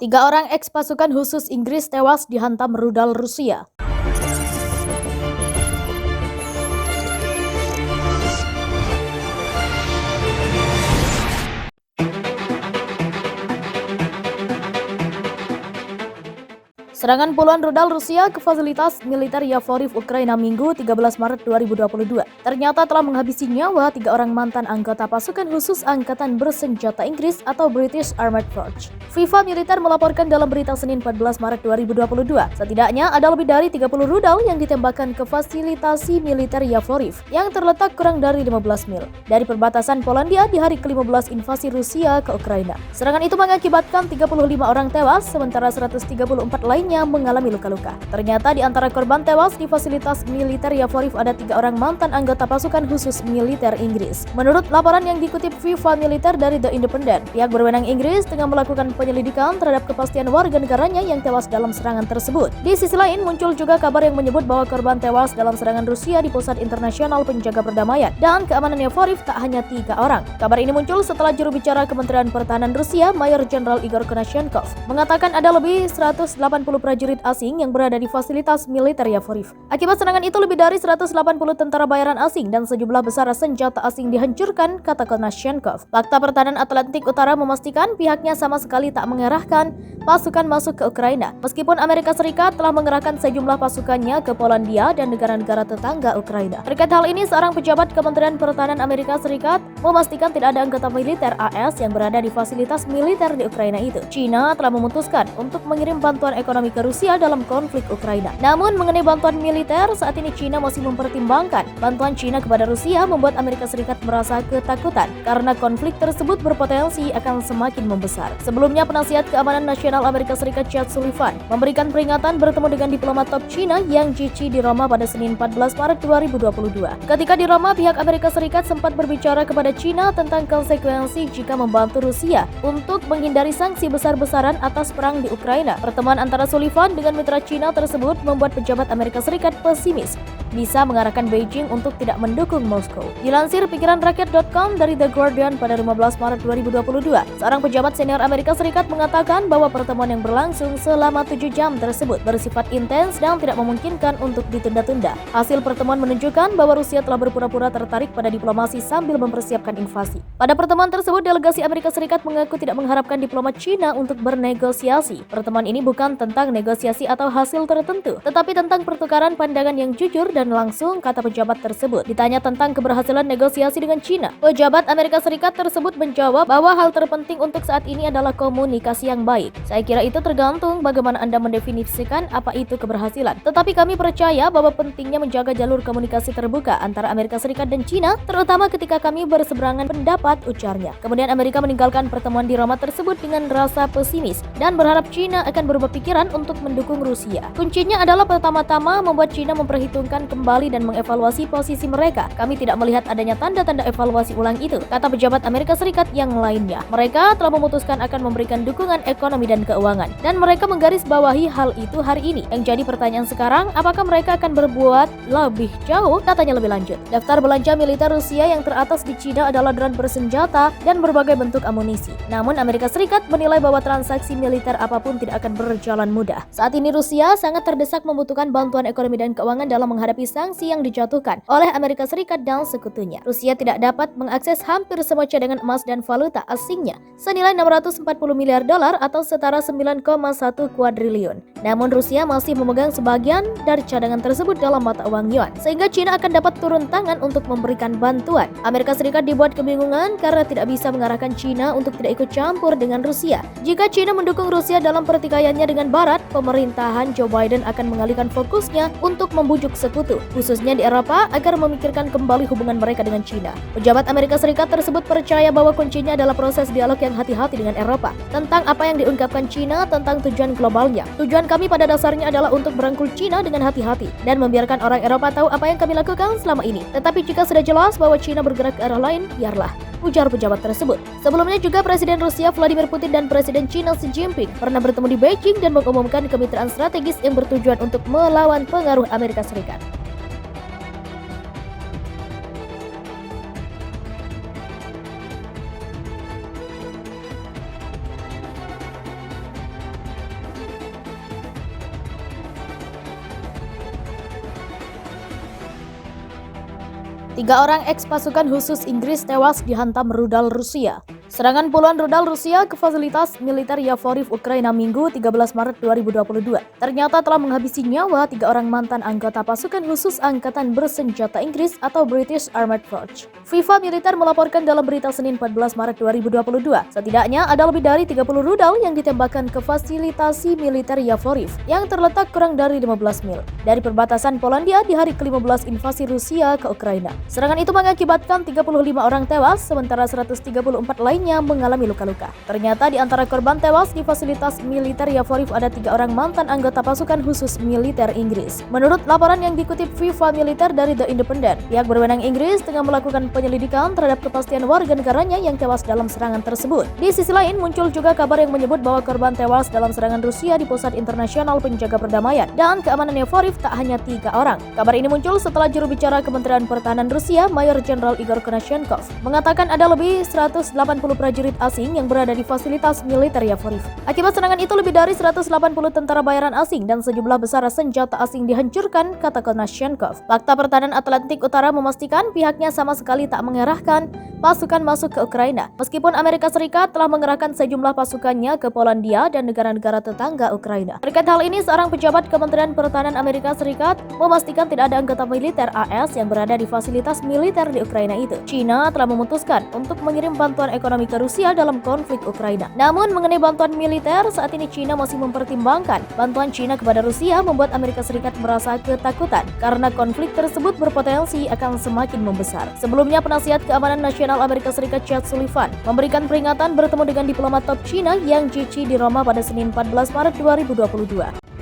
Tiga orang eks-pasukan khusus Inggris tewas dihantam rudal Rusia. Serangan puluhan rudal Rusia ke fasilitas militer Yavoriv, Ukraina Minggu 13 Maret 2022 ternyata telah menghabisi nyawa tiga orang mantan anggota pasukan khusus Angkatan Bersenjata Inggris atau British Armed Forces. FIFA Militer melaporkan dalam berita Senin 14 Maret 2022, setidaknya ada lebih dari 30 rudal yang ditembakkan ke fasilitasi militer Yavoriv yang terletak kurang dari 15 mil dari perbatasan Polandia di hari ke-15 invasi Rusia ke Ukraina. Serangan itu mengakibatkan 35 orang tewas, sementara 134 lainnya mengalami luka-luka. Ternyata di antara korban tewas di fasilitas militer Yavoriv ada 3 orang mantan anggota pasukan khusus militer Inggris. Menurut laporan yang dikutip FIFA Militer dari The Independent, pihak berwenang Inggris tengah melakukan penyelidikan terhadap kepastian warga negaranya yang tewas dalam serangan tersebut. Di sisi lain, muncul juga kabar yang menyebut bahwa korban tewas dalam serangan Rusia di Pusat Internasional Penjaga Perdamaian dan Keamanan Yavoriv tak hanya 3 orang. Kabar ini muncul setelah juru bicara Kementerian Pertahanan Rusia, Mayor Jenderal Igor Konashenkov, mengatakan ada lebih 180 prajurit asing yang berada di fasilitas militer Yavoriv. Akibat serangan itu lebih dari 180 tentara bayaran asing dan sejumlah besar senjata asing dihancurkan, kata Konashenkov. Fakta Pertahanan Atlantik Utara memastikan pihaknya sama sekali tak mengerahkan pasukan masuk ke Ukraina, meskipun Amerika Serikat telah mengerahkan sejumlah pasukannya ke Polandia dan negara-negara tetangga Ukraina. Terkait hal ini, seorang pejabat Kementerian Pertahanan Amerika Serikat memastikan tidak ada anggota militer AS yang berada di fasilitas militer di Ukraina itu. China telah memutuskan untuk mengirim bantuan ekonomi ke Rusia dalam konflik Ukraina. Namun mengenai bantuan militer, saat ini China masih mempertimbangkan. Bantuan China kepada Rusia membuat Amerika Serikat merasa ketakutan karena konflik tersebut berpotensi akan semakin membesar. Sebelumnya, penasihat keamanan nasional Amerika Serikat Jake Sullivan memberikan peringatan bertemu dengan diplomat top China Yang Jiechi di Roma pada Senin 14 Maret 2022. Ketika di Roma, pihak Amerika Serikat sempat berbicara kepada China tentang konsekuensi jika membantu Rusia untuk menghindari sanksi besar-besaran atas perang di Ukraina. Pertemuan antara Sullivan dengan mitra China tersebut membuat pejabat Amerika Serikat pesimis bisa mengarahkan Beijing untuk tidak mendukung Moskow. Dilansir pikiranrakyat.com dari The Guardian pada 15 Maret 2022, seorang pejabat senior Amerika Serikat mengatakan bahwa pertemuan yang berlangsung selama 7 jam tersebut bersifat intens dan tidak memungkinkan untuk ditunda-tunda. Hasil pertemuan menunjukkan bahwa Rusia telah berpura-pura tertarik pada diplomasi sambil mempersiapkan invasi. Pada pertemuan tersebut, delegasi Amerika Serikat mengaku tidak mengharapkan diplomat China untuk bernegosiasi. Pertemuan ini bukan tentang negosiasi atau hasil tertentu, tetapi tentang pertukaran pandangan yang jujur dan langsung, kata pejabat tersebut. Ditanya tentang keberhasilan negosiasi dengan China, pejabat Amerika Serikat tersebut menjawab bahwa hal terpenting untuk saat ini adalah komunikasi yang baik. Saya kira itu tergantung bagaimana Anda mendefinisikan apa itu keberhasilan. Tetapi kami percaya bahwa pentingnya menjaga jalur komunikasi terbuka antara Amerika Serikat dan China, terutama ketika kami berseberangan pendapat, ujarnya. Kemudian Amerika meninggalkan pertemuan di Roma tersebut dengan rasa pesimis dan berharap China akan berubah pikiran untuk mendukung Rusia. Kuncinya adalah pertama-tama membuat China memperhitungkan kembali dan mengevaluasi posisi mereka. Kami tidak melihat adanya tanda-tanda evaluasi ulang itu, kata pejabat Amerika Serikat yang lainnya. Mereka telah memutuskan akan memberikan dukungan ekonomi dan keuangan, dan mereka menggarisbawahi hal itu hari ini. Yang jadi pertanyaan sekarang, apakah mereka akan berbuat lebih jauh? Katanya lebih lanjut. Daftar belanja militer Rusia yang teratas di China adalah drone bersenjata dan berbagai bentuk amunisi. Namun Amerika Serikat menilai bahwa transaksi militer apapun tidak akan berjalan mudah. Saat ini Rusia sangat terdesak membutuhkan bantuan ekonomi dan keuangan dalam menghadapi sanksi yang dijatuhkan oleh Amerika Serikat dan sekutunya. Rusia tidak dapat mengakses hampir semua cadangan emas dan valuta asingnya senilai 640 miliar dolar atau setara 9,1 kuadriliun. Namun Rusia masih memegang sebagian dari cadangan tersebut dalam mata uang yuan, sehingga China akan dapat turun tangan untuk memberikan bantuan. Amerika Serikat dibuat kebingungan karena tidak bisa mengarahkan China untuk tidak ikut campur dengan Rusia. Jika China mendukung Rusia dalam pertikaiannya dengan Barat, pemerintahan Joe Biden akan mengalihkan fokusnya untuk membujuk sekutu, khususnya di Eropa, agar memikirkan kembali hubungan mereka dengan China. Pejabat Amerika Serikat tersebut percaya bahwa kuncinya adalah proses dialog yang hati-hati dengan Eropa tentang apa yang diungkapkan China tentang tujuan globalnya. Tujuan kami pada dasarnya adalah untuk merangkul China dengan hati-hati dan membiarkan orang Eropa tahu apa yang kami lakukan selama ini. Tetapi jika sudah jelas bahwa China bergerak ke arah lain, biarlah, ujar pejabat tersebut. Sebelumnya juga Presiden Rusia Vladimir Putin dan Presiden China Xi Jinping pernah bertemu di Beijing dan mengumumkan kemitraan strategis yang bertujuan untuk melawan pengaruh Amerika Serikat. 3 orang eks-pasukan khusus Inggris tewas dihantam rudal Rusia. Serangan puluhan rudal Rusia ke fasilitas militer Yavoriv, Ukraina Minggu 13 Maret 2022 ternyata telah menghabisi nyawa 3 orang mantan anggota pasukan khusus Angkatan Bersenjata Inggris atau British Armed Forces. FIFA Militer melaporkan dalam berita Senin 14 Maret 2022, setidaknya ada lebih dari 30 rudal yang ditembakkan ke fasilitasi militer Yavoriv yang terletak kurang dari 15 mil dari perbatasan Polandia di hari ke-15 invasi Rusia ke Ukraina. Serangan itu mengakibatkan 35 orang tewas, sementara 134 lainnya mengalami luka-luka. Ternyata di antara korban tewas di fasilitas militer Yavoriv ada 3 orang mantan anggota pasukan khusus militer Inggris. Menurut laporan yang dikutip FIFA Militer dari The Independent, pihak berwenang Inggris tengah melakukan penyelidikan terhadap kepastian warga negaranya yang tewas dalam serangan tersebut. Di sisi lain, muncul juga kabar yang menyebut bahwa korban tewas dalam serangan Rusia di Pusat Internasional Penjaga Perdamaian dan Keamanan Yavoriv tak hanya 3 orang. Kabar ini muncul setelah juru bicara Kementerian Pertahanan Rusia, Mayor Jenderal Igor Konashenkov, mengatakan ada lebih 180 prajurit asing yang berada di fasilitas militer Yavoriv. Akibat serangan itu, lebih dari 180 tentara bayaran asing dan sejumlah besar senjata asing dihancurkan, kata Konashenkov. Fakta Pertahanan Atlantik Utara memastikan pihaknya sama sekali tak mengerahkan pasukan masuk ke Ukraina, meskipun Amerika Serikat telah mengerahkan sejumlah pasukannya ke Polandia dan negara-negara tetangga Ukraina. Terkait hal ini, seorang pejabat Kementerian Pertahanan Amerika Serikat memastikan tidak ada anggota militer AS yang berada di fasilitas militer di Ukraina itu. China telah memutuskan untuk mengirim bantuan ekonomi ke Rusia dalam konflik Ukraina. Namun mengenai bantuan militer, saat ini China masih mempertimbangkan. Bantuan China kepada Rusia membuat Amerika Serikat merasa ketakutan karena konflik tersebut berpotensi akan semakin membesar. Sebelumnya, penasihat keamanan nasional Amerika Serikat Jake Sullivan memberikan peringatan bertemu dengan diplomat top China Yang Jiechi di Roma pada Senin 14 Maret 2022.